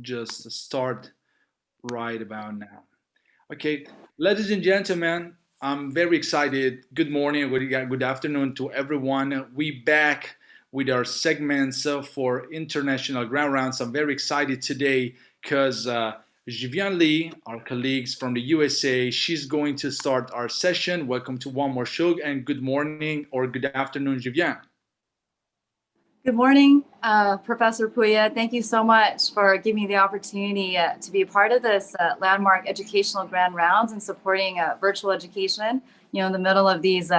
just start right about now. Okay, ladies and gentlemen, I'm very excited. Good morning, good afternoon to everyone. We back with our segments for international ground rounds. I'm very excited today because Jivianne Lee, our colleagues from the USA, she's going to start our session. Welcome to one more show, and good morning or good afternoon, Jivianne. Good morning, Professor Puya. Thank you so much for giving me the opportunity to be a part of this landmark educational grand rounds and supporting virtual education, in the middle of these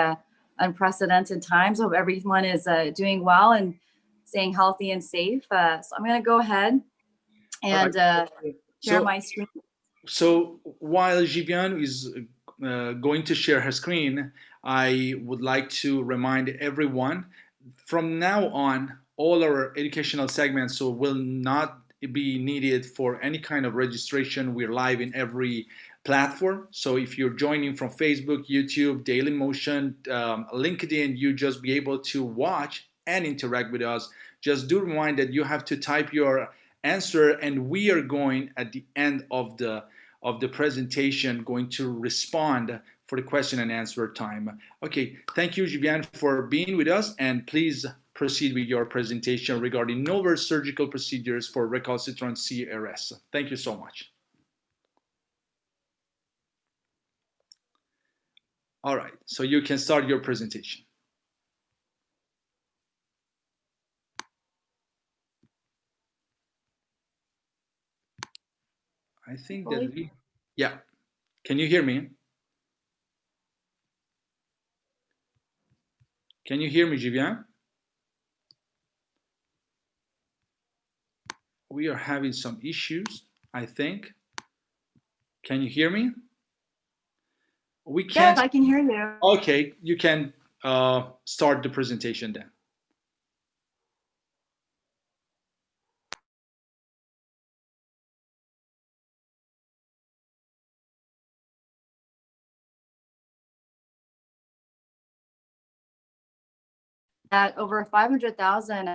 unprecedented times. Hope everyone is doing well and staying healthy and safe. So I'm going to go ahead and share my screen. So while Jivianne is going to share her screen, I would like to remind everyone from now on, all our educational segments will not be needed for any kind of registration. We're live in every platform. So if you're joining from Facebook, YouTube, Dailymotion, LinkedIn, you just be able to watch and interact with us. Just do remind that you have to type your answer, and we are going at the end of the presentation going to respond for the question and answer time. Okay, thank you, Jivianne, for being with us, and please proceed with your presentation regarding novel surgical procedures for recalcitrant CRS. Thank you so much. All right, so you can start your presentation. I think that yeah. Can you hear me? Can you hear me, Jivianne? We are having some issues, I think. Can you hear me? We can't. Yes, I can hear you. Okay, you can start the presentation then. That over 500,000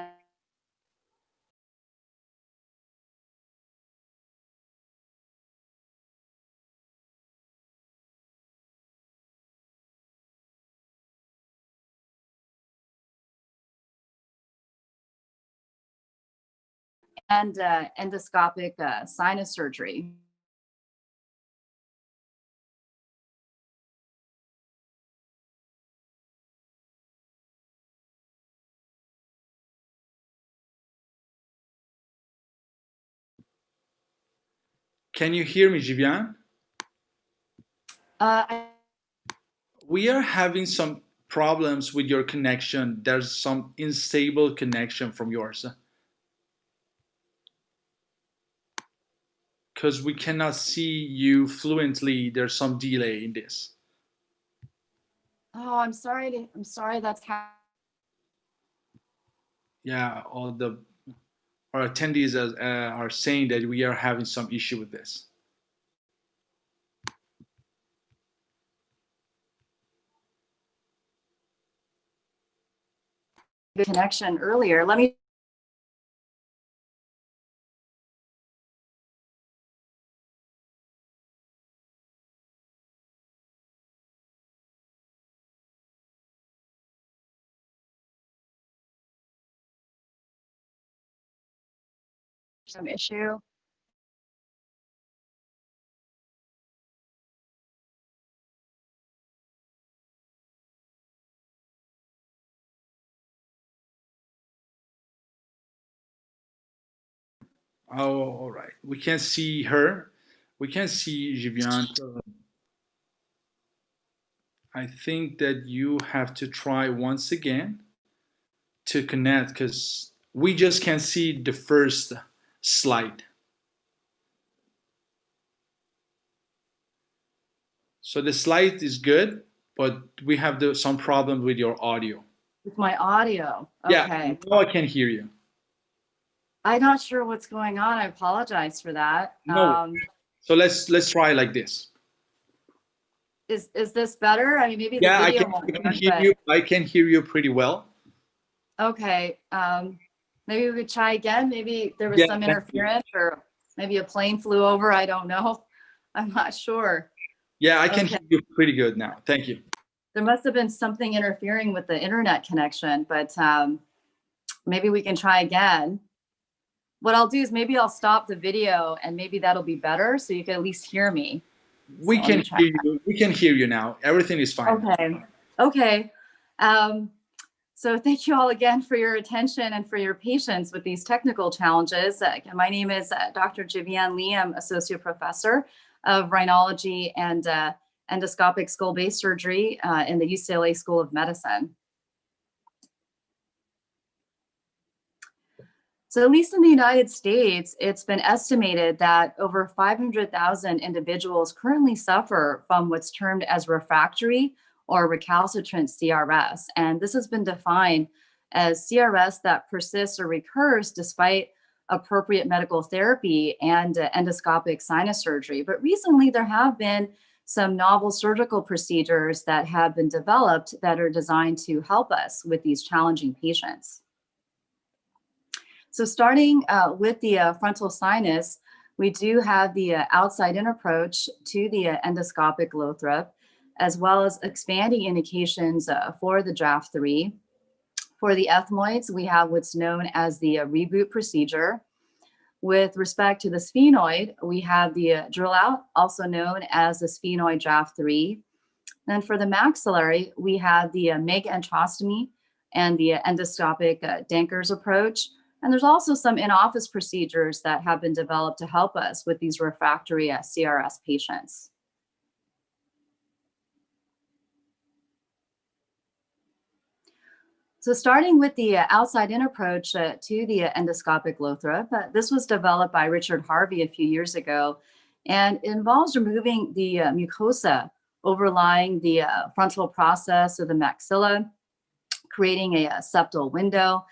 and endoscopic sinus surgery. Can you hear me, Jivianne? We are having some problems with your connection. There's some unstable connection from yours. Because we cannot see you fluently. There's some delay in this. Oh, I'm sorry that's happening. Yeah, our attendees are saying that we are having some issue with this. The connection earlier. Let me some issue. Oh, all right. We can't see her. We can't see Jivianne. I think that you have to try once again to connect because we just can't see the first slide. So the slide is good, but we have some problem with your audio. With my audio. Okay. Yeah, now I can hear you. I'm not sure what's going on. I apologize for that. No. So let's try like this. Is this better? I mean, maybe the yeah, video I can hear you. I can hear you pretty well. Okay. Maybe we could try again. Maybe there was some interference or. Maybe a plane flew over. I don't know. I'm not sure. Yeah, I can Okay. hear you pretty good now. Thank you. There must have been something interfering with the internet connection, but maybe we can try again. What I'll do is maybe I'll stop the video and maybe that'll be better so you can at least hear me. We So let me can try. hear you. We can hear you now. Everything is fine. Okay. Okay. So thank you all again for your attention and for your patience with these technical challenges. My name is Dr. Jivianne Lee. I'm Associate Professor of Rhinology and Endoscopic Skull-Base Surgery in the UCLA School of Medicine. So at least in the United States, it's been estimated that over 500,000 individuals currently suffer from what's termed as refractory or recalcitrant CRS. And this has been defined as CRS that persists or recurs despite appropriate medical therapy and endoscopic sinus surgery. But recently, there have been some novel surgical procedures that have been developed that are designed to help us with these challenging patients. So starting with the frontal sinus, we do have the outside-in approach to the endoscopic Lothrop, as well as expanding indications for the draft 3. For the ethmoids, we have what's known as the reboot procedure. With respect to the sphenoid, we have the drill out, also known as the sphenoid draft 3. Then for the maxillary, we have the megaenterostomy and the endoscopic Danker's approach. And there's also some in-office procedures that have been developed to help us with these refractory CRS patients. So starting with the outside-in approach to the endoscopic Lothrop, this was developed by Richard Harvey a few years ago, and it involves removing the mucosa overlying the frontal process of the maxilla, creating a septal window,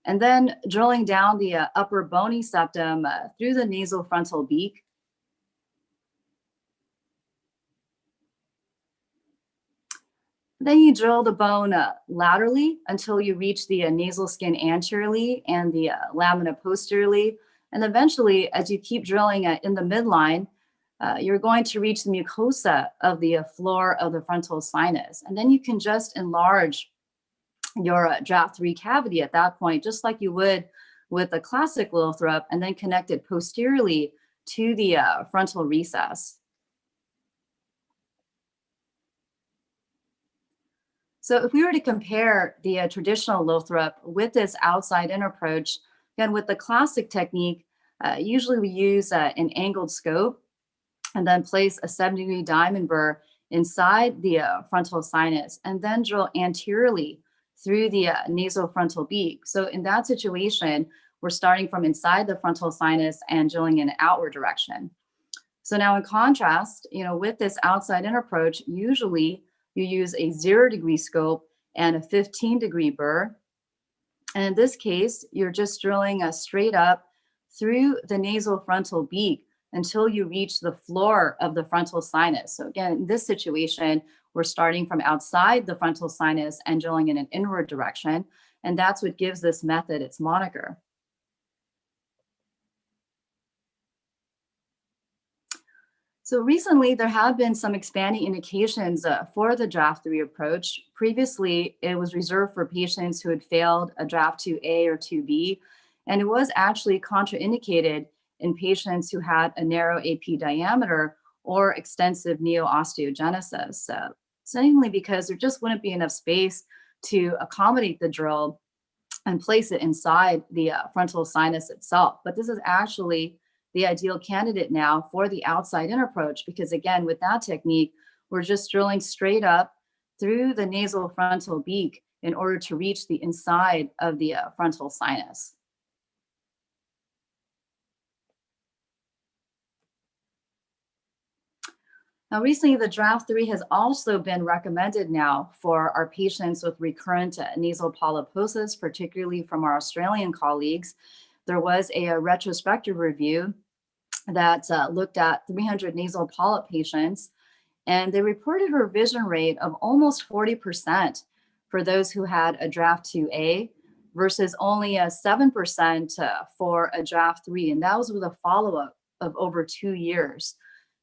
and then drilling down the upper bony septum through the nasal frontal beak. Then you drill the bone laterally until you reach the nasal skin anteriorly and the lamina posteriorly. And eventually, as you keep drilling in the midline, you're going to reach the mucosa of the floor of the frontal sinus. And then you can just enlarge your draft 3 cavity at that point, just like you would with a classic Lothrop, and then connect it posteriorly to the frontal recess. So if we were to compare the traditional Lothrop with this outside-in approach, again, with the classic technique, usually we use an angled scope and then place a 7-degree diamond burr inside the frontal sinus and then drill anteriorly through the nasofrontal beak. So in that situation, we're starting from inside the frontal sinus and drilling in an outward direction. So now in contrast, with this outside-in approach, usually you use a 0-degree scope and a 15-degree burr. And in this case, you're just drilling straight up through the nasofrontal beak until you reach the floor of the frontal sinus. So again, in this situation, we're starting from outside the frontal sinus and drilling in an inward direction. And that's what gives this method its moniker. So recently, there have been some expanding indications for the draft 3 approach. Previously, it was reserved for patients who had failed a draft 2A or 2B, and it was actually contraindicated in patients who had a narrow AP diameter or extensive neo-osteogenesis, mainly because there just wouldn't be enough space to accommodate the drill and place it inside the frontal sinus itself. But this is actually the ideal candidate now for the outside-in approach, because again, with that technique, we're just drilling straight up through the nasal frontal beak in order to reach the inside of the frontal sinus. Now, recently, the draft 3 has also been recommended now for our patients with recurrent nasal polyposis, particularly from our Australian colleagues. There was a retrospective review that looked at 300 nasal polyp patients, and they reported a revision rate of almost 40% for those who had a draft 2A versus only 7% for a draft 3. And that was with a follow-up of over 2 years.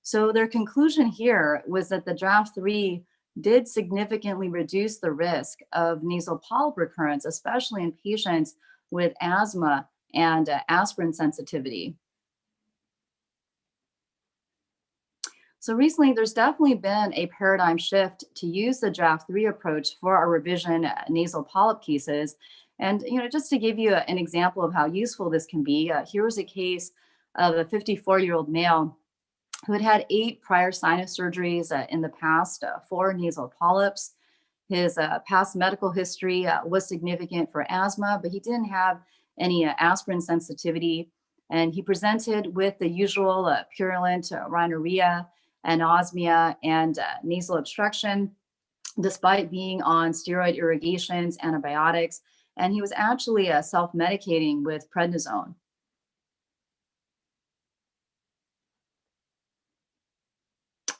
So their conclusion here was that the draft 3 did significantly reduce the risk of nasal polyp recurrence, especially in patients with asthma and aspirin sensitivity. So recently, there's definitely been a paradigm shift to use the draft 3 approach for our revision nasal polyp cases. And just to give you an example of how useful this can be, here was a case of a 54-year-old male who had had 8 prior sinus surgeries in the past for nasal polyps. His past medical history was significant for asthma, but he didn't have any aspirin sensitivity. And he presented with the usual purulent rhinorrhea, anosmia, and nasal obstruction, despite being on steroid irrigations, antibiotics. And he was actually self-medicating with prednisone.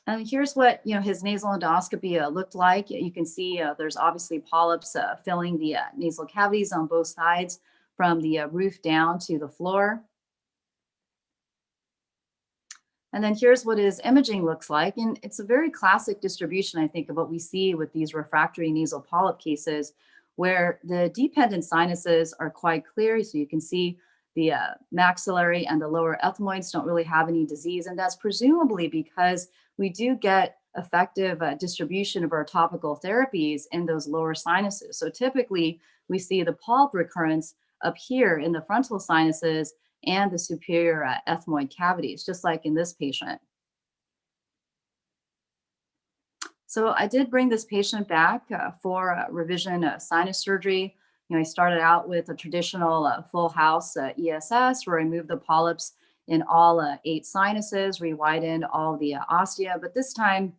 And here's what his nasal endoscopy looked like. You can see there's obviously polyps filling the nasal cavities on both sides from the roof down to the floor. And then here's what his imaging looks like. And it's a very classic distribution, I think, of what we see with these refractory nasal polyp cases, where the dependent sinuses are quite clear. So you can see the maxillary and the lower ethmoids don't really have any disease. And that's presumably because we do get effective distribution of our topical therapies in those lower sinuses. So typically we see the polyp recurrence up here in the frontal sinuses and the superior ethmoid cavities, just like in this patient. So I did bring this patient back for revision sinus surgery. I started out with a traditional full house ESS, where I moved the polyps in all 8 sinuses, rewidened all the ostia. But this time,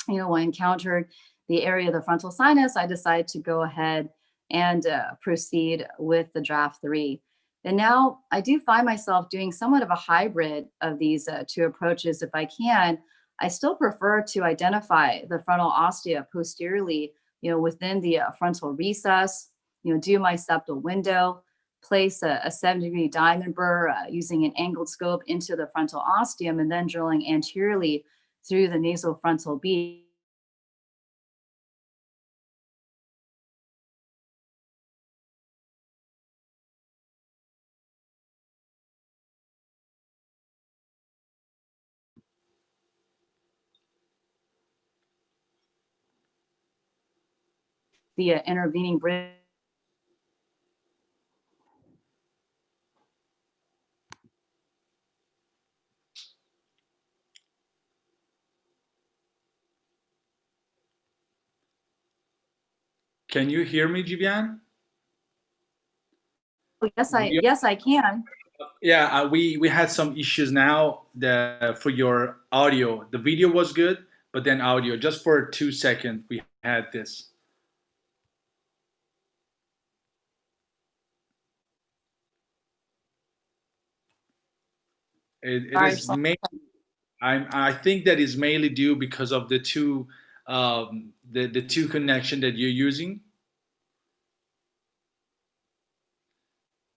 when I encountered the area of the frontal sinus, I decided to go ahead and proceed with the draft 3. And now I do find myself doing somewhat of a hybrid of these 2 approaches. If I can, I still prefer to identify the frontal ostia posteriorly, within the frontal recess, do my septal window, place a 7-degree diamond burr using an angled scope into the frontal ostium, and then drilling anteriorly through the nasofrontal bead. The intervening bridge. Can you hear me, Jivianne? Yes, I can. Yeah, we had some issues now for your audio. The video was good, but then audio, just for 2 seconds, we had this. It is mainly, I think that is mainly due because of the two the two connection that you're using.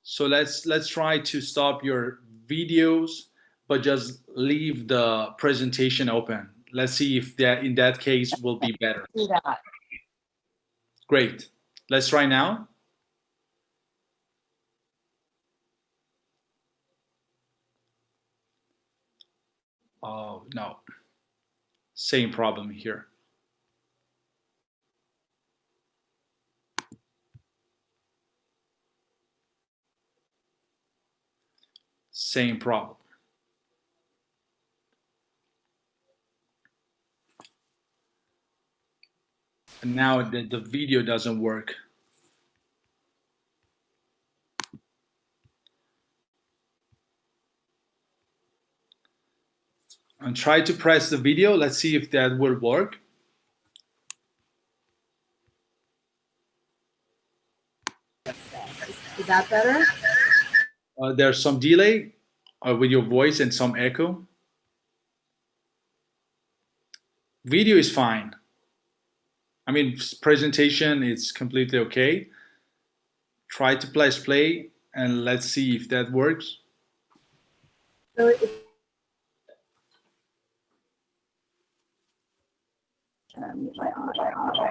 So let's try to stop your videos, but just leave the presentation open. Let's see if that in that case will be better. Do that. Great. Let's try now. Oh no, same problem here. Same problem. And now the video doesn't work. And try to press the video. Let's see if that will work. Is that better? There's some delay with your voice and some echo. Video is fine. I mean, presentation is completely okay. Try to press play and let's see if that works. So mute my audio.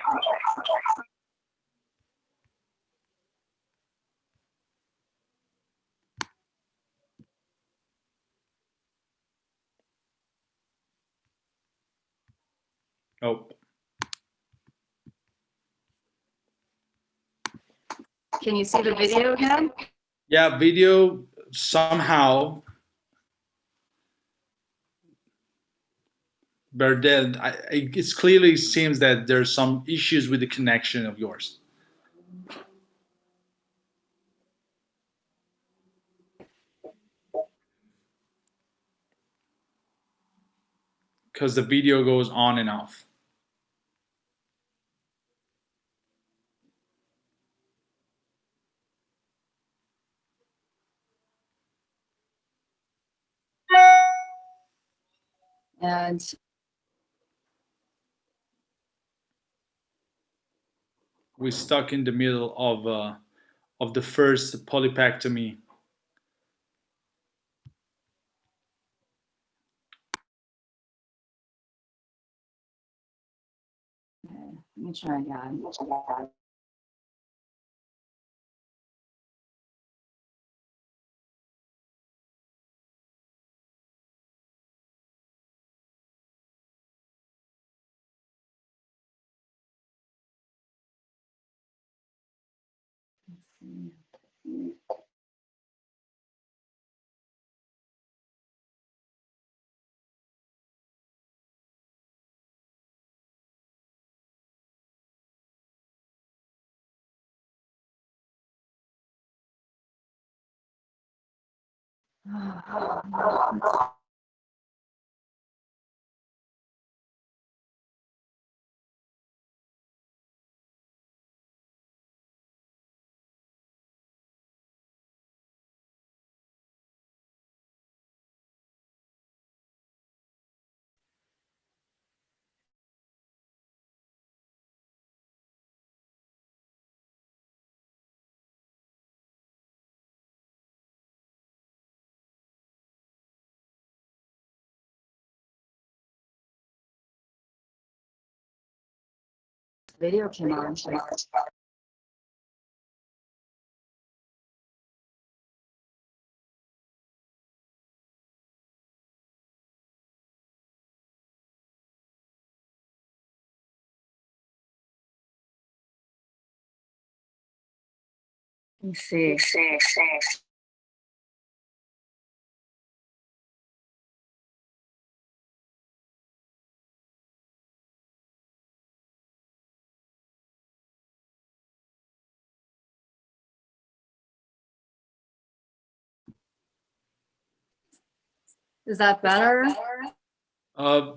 Oh, Can you see the video again? yeah, video somehow. Berdel, it clearly seems that there's some issues with the connection of yours. Because the video goes on and off. And We're stuck in the middle of the first polypectomy. let me try again. Video came on. Let me see. Is that better? Uh,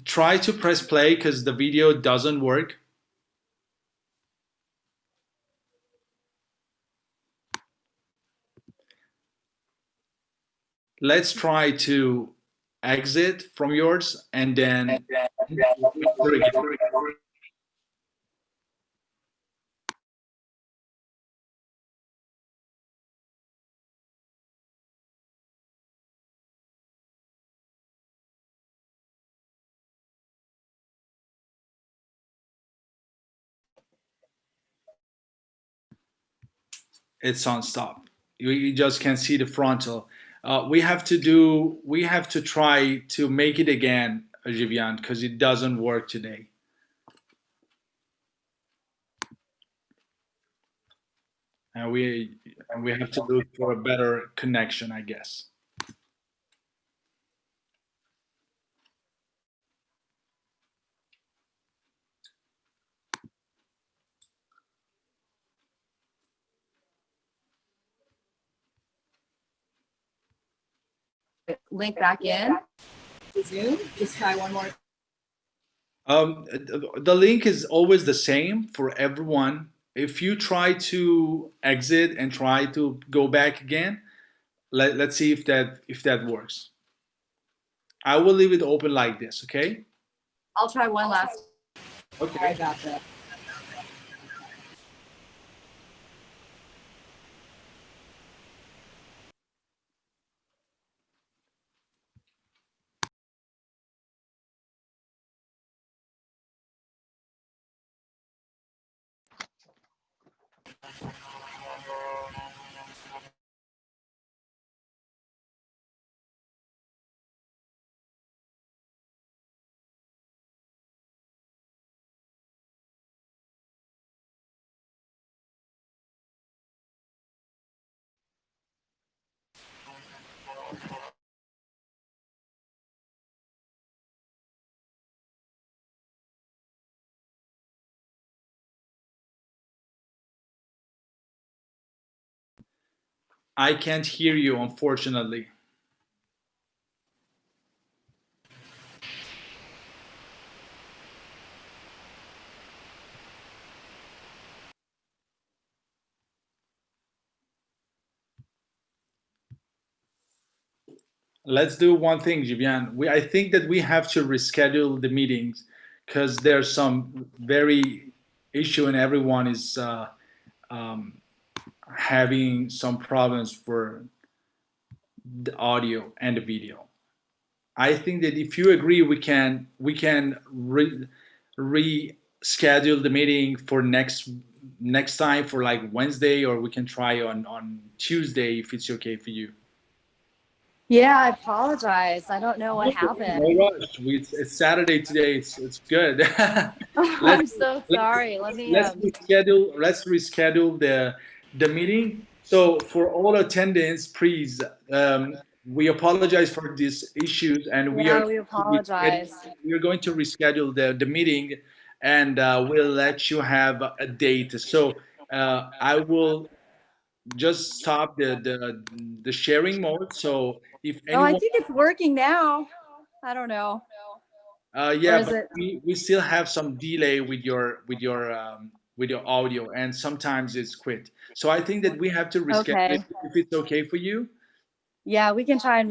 Try to press play because the video doesn't work. Let's try to exit from yours and then it's on stop. You just can't see the frontal. We have to try to make it again, Jivianne, because it doesn't work today. And we have to look for a better connection, I guess. Link back in. Zoom. Just try one more. The link is always the same for everyone. If you try to exit and try to go back again, let's see if that works. I will leave it open like this, okay? I'll try one last. Okay. I got that. I can't hear you, unfortunately. Let's do one thing, Jivianne. I think that we have to reschedule the meetings because there's some very issue and everyone is um, having some problems for the audio and the video. I think that if you agree, we can reschedule the meeting for next time for like Wednesday, or we can try on Tuesday if it's okay for you. Yeah, I apologize. I don't know what No happened. rush. It's Saturday today. It's good. let's I'm so let's sorry. Let me let's reschedule the meeting. So for all attendants, please, we apologize for these issues, and we are Yeah, we apologize. going to reschedule the meeting, and we'll let you have a date. So I will just stop the sharing mode. So if Oh, I anyone, think it's working now. I don't know. Or yeah, is but it? we still have some delay with your audio, and sometimes it's quit. So I think that we have to reschedule it Okay. if it's okay for you. Yeah, we can try and